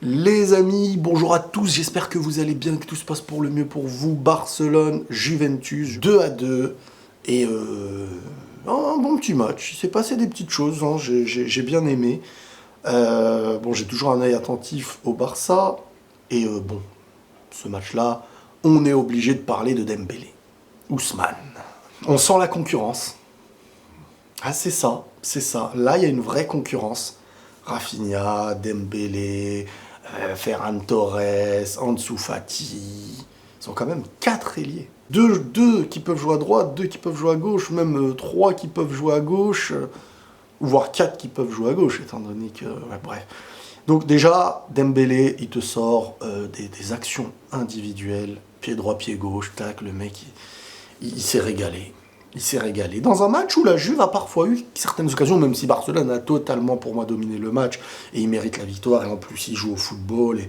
Les amis, bonjour à tous, j'espère que vous allez bien, que tout se passe pour le mieux pour vous. Barcelone, Juventus, 2-2, et un bon petit match. Il s'est passé des petites choses, hein, j'ai bien aimé. Bon, j'ai toujours un œil attentif au Barça, et bon, ce match-là, on est obligé de parler de Dembélé. Ousmane. On sent la concurrence. Ah, c'est ça, c'est ça. Là, il y a une vraie concurrence. Rafinha, Dembélé, Ferran Torres, Ansu Fati. Ils sont quand même 4 ailiers. Deux qui peuvent jouer à droite, 2 qui peuvent jouer à gauche, même 3 qui peuvent jouer à gauche, ou voire 4 qui peuvent jouer à gauche, étant donné que... Ouais, bref. Donc déjà, Dembélé, il te sort des actions individuelles, pied droit, pied gauche, tac, le mec, il s'est régalé. Il s'est régalé. Dans un match où la Juve a parfois eu certaines occasions, même si Barcelone a totalement pour moi dominé le match, et il mérite la victoire, et en plus il joue au football,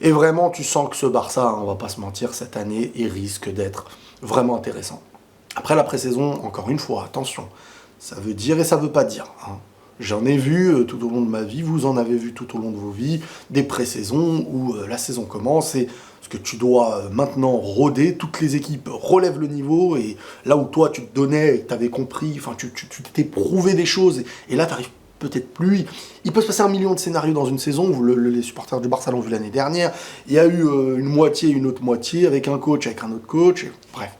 et vraiment tu sens que ce Barça, hein, on va pas se mentir, cette année, il risque d'être vraiment intéressant. Après la pré-saison, encore une fois, attention, ça veut dire et ça veut pas dire, hein. J'en ai vu tout au long de ma vie, vous en avez vu tout au long de vos vies, des pré-saisons où la saison commence et ce que tu dois maintenant rôder, toutes les équipes relèvent le niveau et là où toi tu te donnais, tu avais compris, enfin tu t'étais prouvé des choses et là tu arrives peut-être plus. Il peut se passer 1 million de scénarios dans une saison, les supporters du Barça l'ont vu l'année dernière, il y a eu une moitié, une autre moitié, avec un coach, avec un autre coach, et, bref.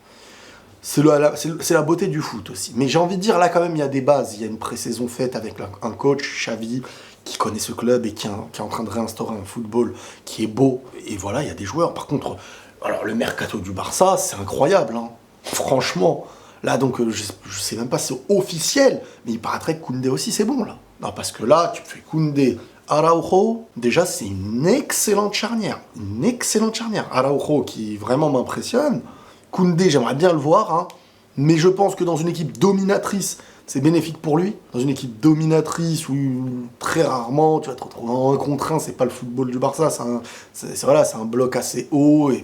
C'est la beauté du foot aussi. Mais j'ai envie de dire, là quand même, il y a des bases. Il y a une pré-saison faite avec un coach, Xavi, qui connaît ce club et qui est en train de réinstaurer un football qui est beau. Et voilà, il y a des joueurs. Par contre, alors le mercato du Barça, c'est incroyable, hein. Franchement. Là, donc, je sais même pas si c'est officiel, mais il paraîtrait que Koundé aussi, c'est bon, là. Non, parce que là, tu fais Koundé, Araujo, déjà, c'est une excellente charnière. Une excellente charnière. Araujo, qui vraiment m'impressionne. Koundé, j'aimerais bien le voir, hein, mais je pense que dans une équipe dominatrice, c'est bénéfique pour lui. Dans une équipe dominatrice où très rarement tu vas te retrouver en 1 contre 1, c'est pas le football du Barça, c'est un bloc assez haut et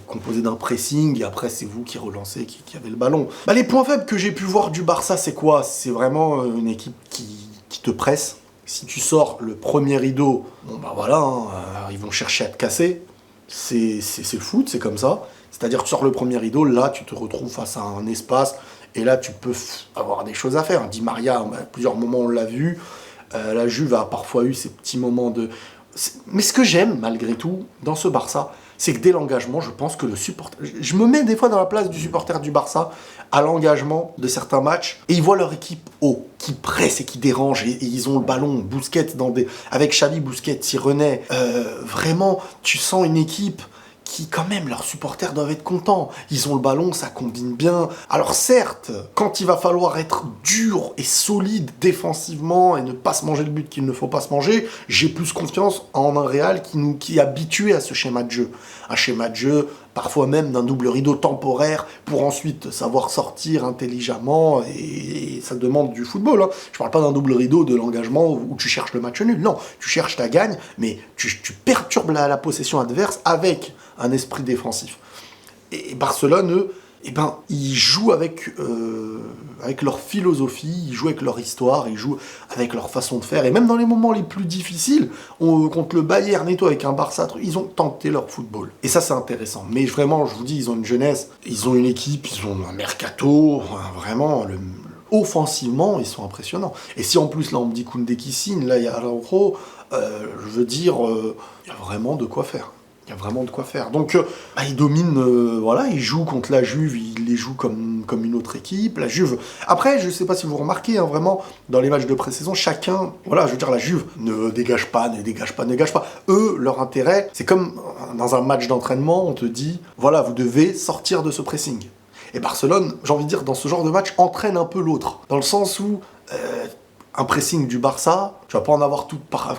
composé d'un pressing et après c'est vous qui relancez, qui avez le ballon. Bah, les points faibles que j'ai pu voir du Barça, c'est quoi? C'est vraiment une équipe qui te presse. Si tu sors le premier rideau, bon bah voilà, hein, ils vont chercher à te casser. C'est le foot, c'est comme ça. C'est-à-dire que tu sors le premier rideau, là tu te retrouves face à un espace, et là tu peux avoir des choses à faire. Di Maria, à plusieurs moments on l'a vu, la Juve a parfois eu ces petits moments de... Mais ce que j'aime malgré tout dans ce Barça, c'est que dès l'engagement, je pense que le supporter... Je me mets des fois dans la place du supporter du Barça, à l'engagement de certains matchs, et ils voient leur équipe haut, qui presse et qui dérange, et ils ont le ballon, Busquets, avec Xavi, Busquets, René, vraiment, tu sens une équipe qui, quand même, leurs supporters doivent être contents. Ils ont le ballon, ça combine bien. Alors certes, quand il va falloir être dur et solide défensivement et ne pas se manger le but qu'il ne faut pas se manger, j'ai plus confiance en un Real qui est habitué à ce schéma de jeu. Un schéma de jeu, parfois même d'un double rideau temporaire, pour ensuite savoir sortir intelligemment, et ça demande du football, hein. Je parle pas d'un double rideau de l'engagement où tu cherches le match nul, non, tu cherches ta gagne, mais tu perturbes la possession adverse avec un esprit défensif. Et Barcelone, eux, eh ben, ils jouent avec leur philosophie, ils jouent avec leur histoire, ils jouent avec leur façon de faire. Et même dans les moments les plus difficiles, contre le Bayern et tout, avec un Barça, ils ont tenté leur football. Et ça, c'est intéressant. Mais vraiment, je vous dis, ils ont une jeunesse, ils ont une équipe, ils ont un mercato, vraiment, offensivement, ils sont impressionnants. Et si en plus, là, on me dit Koundé qui signe, là, il y a Araujo, je veux dire, il y a vraiment de quoi faire. Il y a vraiment de quoi faire. Donc, ils dominent, voilà, ils jouent contre la Juve, ils les jouent comme une autre équipe. La Juve... Après, je ne sais pas si vous remarquez, hein, vraiment, dans les matchs de pré-saison, chacun... Voilà, je veux dire, la Juve ne dégage pas. Eux, leur intérêt, c'est comme dans un match d'entraînement, on te dit, voilà, vous devez sortir de ce pressing. Et Barcelone, j'ai envie de dire, dans ce genre de match, entraîne un peu l'autre. Dans le sens où... un pressing du Barça, tu vas pas en avoir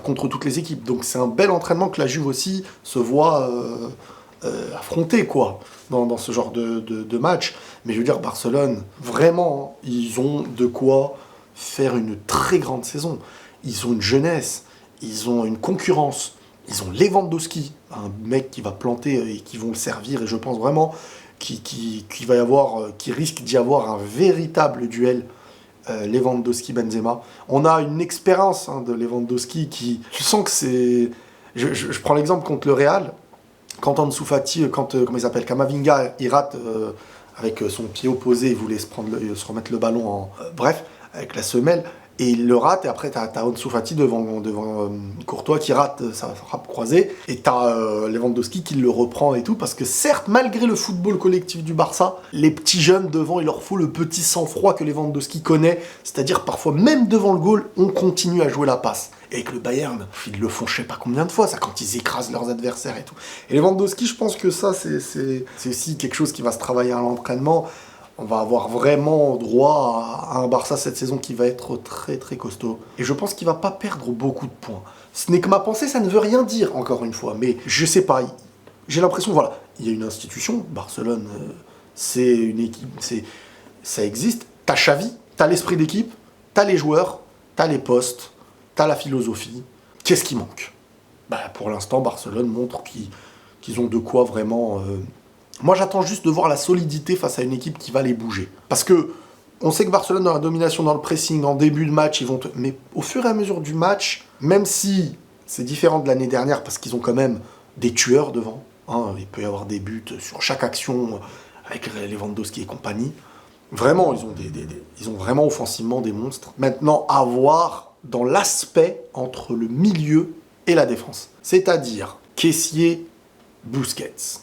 contre toutes les équipes. Donc c'est un bel entraînement que la Juve aussi se voit affronter, quoi, dans ce genre de match. Mais je veux dire, Barcelone, vraiment, ils ont de quoi faire une très grande saison. Ils ont une jeunesse, ils ont une concurrence, ils ont Lewandowski, un mec qui va planter et qui vont le servir, et je pense vraiment qu'il risque d'y avoir un véritable duel Lewandowski-Benzema. On a une expérience, hein, de Lewandowski qui... Je sens que c'est... Je prends l'exemple contre le Real, quand Ansu Fati, comment il s'appelle, Camavinga, il rate avec son pied opposé, il voulait se remettre le ballon bref, avec la semelle, et il le rate, et après t'as Ansu Fati devant Courtois qui rate sa frappe croisée, et t'as Lewandowski qui le reprend et tout, parce que certes, malgré le football collectif du Barça, les petits jeunes devant, il leur faut le petit sang-froid que Lewandowski connaît, c'est-à-dire parfois même devant le goal, on continue à jouer la passe. Et avec le Bayern, ils le font je sais pas combien de fois, ça, quand ils écrasent leurs adversaires et tout. Et Lewandowski, je pense que ça, c'est aussi quelque chose qui va se travailler à l'entraînement. On va avoir vraiment droit à un Barça cette saison qui va être très très costaud. Et je pense qu'il va pas perdre beaucoup de points. Ce n'est que ma pensée, ça ne veut rien dire, encore une fois. Mais je sais pas, j'ai l'impression, voilà, il y a une institution, Barcelone, c'est une équipe, ça existe. T'as Xavi, t'as l'esprit d'équipe, t'as les joueurs, t'as les postes, t'as la philosophie. Qu'est-ce qui manque? Pour l'instant, Barcelone montre qu'ils ont de quoi vraiment... Moi, j'attends juste de voir la solidité face à une équipe qui va les bouger. Parce que on sait que Barcelone, dans la domination, dans le pressing, en début de match, mais au fur et à mesure du match, même si c'est différent de l'année dernière, parce qu'ils ont quand même des tueurs devant, hein, il peut y avoir des buts sur chaque action avec Lewandowski et compagnie. Vraiment, ils ont vraiment offensivement des monstres. Maintenant, à voir dans l'aspect entre le milieu et la défense. C'est-à-dire Kessié, Busquets.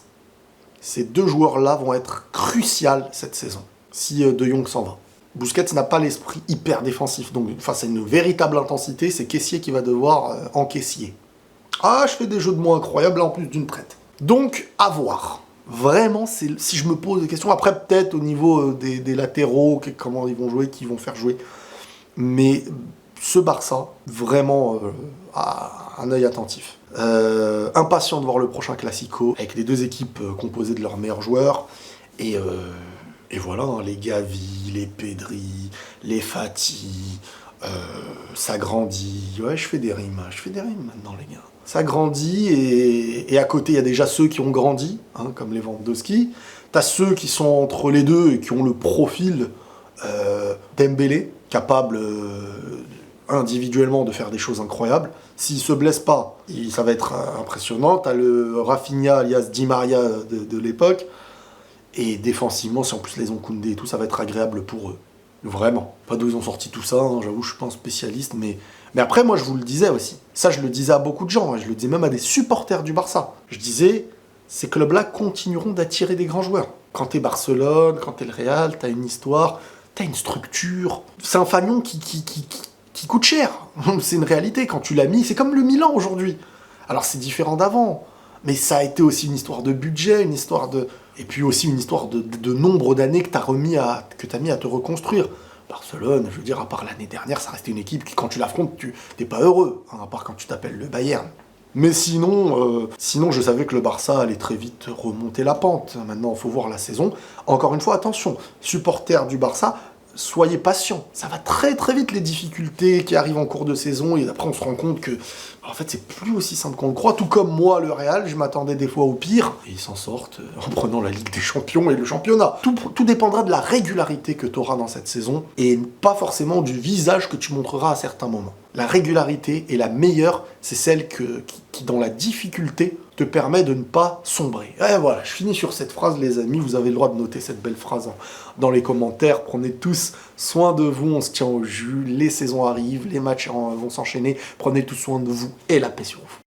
Ces deux joueurs-là vont être cruciaux cette saison, si De Jong s'en va. Busquets n'a pas l'esprit hyper défensif, donc face à une véritable intensité, c'est Kessié qui va devoir encaisser. Ah, je fais des jeux de mots incroyables, là, en plus d'une traite. Donc, à voir. Vraiment, si je me pose des questions, après peut-être au niveau des latéraux, comment ils vont jouer, qui vont faire jouer. Mais ce Barça, vraiment, a un œil attentif. Impatient de voir le prochain Classico, avec les deux équipes composées de leurs meilleurs joueurs. Et voilà, hein, les Gavi, les Pedri, les Fati, ça grandit. Ouais, je fais des rimes maintenant, les gars. Ça grandit, et à côté, il y a déjà ceux qui ont grandi, hein, comme les Lewandowski. T'as ceux qui sont entre les deux et qui ont le profil Dembélé, capable individuellement de faire des choses incroyables. S'il se blesse pas, ça va être impressionnant. T'as le Rafinha alias Di Maria de l'époque. Et défensivement, si en plus les ont Koundé et tout, ça va être agréable pour eux. Vraiment. Pas d'où ils ont sorti tout ça, hein, j'avoue, je suis pas un spécialiste, mais après, moi, je vous le disais aussi. Ça, je le disais à beaucoup de gens, hein, je le disais même à des supporters du Barça. Je disais, ces clubs-là continueront d'attirer des grands joueurs. Quand t'es Barcelone, quand t'es le Real, t'as une histoire, t'as une structure. C'est un fanion qui coûte cher. C'est une réalité. Quand tu l'as mis, c'est comme le Milan aujourd'hui. Alors, c'est différent d'avant. Mais ça a été aussi une histoire de budget, une histoire de... Et puis aussi une histoire de nombre d'années que t'as mis à te reconstruire. Barcelone, je veux dire, à part l'année dernière, ça restait une équipe qui, quand tu l'affrontes, t'es pas heureux, hein, à part quand tu t'appelles le Bayern. Mais sinon, je savais que le Barça allait très vite remonter la pente. Maintenant, il faut voir la saison. Encore une fois, attention, supporters du Barça, soyez patients. Ça va très très vite, les difficultés qui arrivent en cours de saison, et après on se rend compte que en fait c'est plus aussi simple qu'on le croit. Tout comme moi, le Real, je m'attendais des fois au pire, et ils s'en sortent en prenant la Ligue des Champions et le championnat. Tout dépendra de la régularité que tu auras dans cette saison, et pas forcément du visage que tu montreras à certains moments. La régularité est la meilleure, c'est celle qui dans la difficulté, te permet de ne pas sombrer. Et voilà, je finis sur cette phrase, les amis. Vous avez le droit de noter cette belle phrase dans les commentaires. Prenez tous soin de vous, on se tient au jus. Les saisons arrivent, les matchs vont s'enchaîner. Prenez tous soin de vous et la paix sur vous.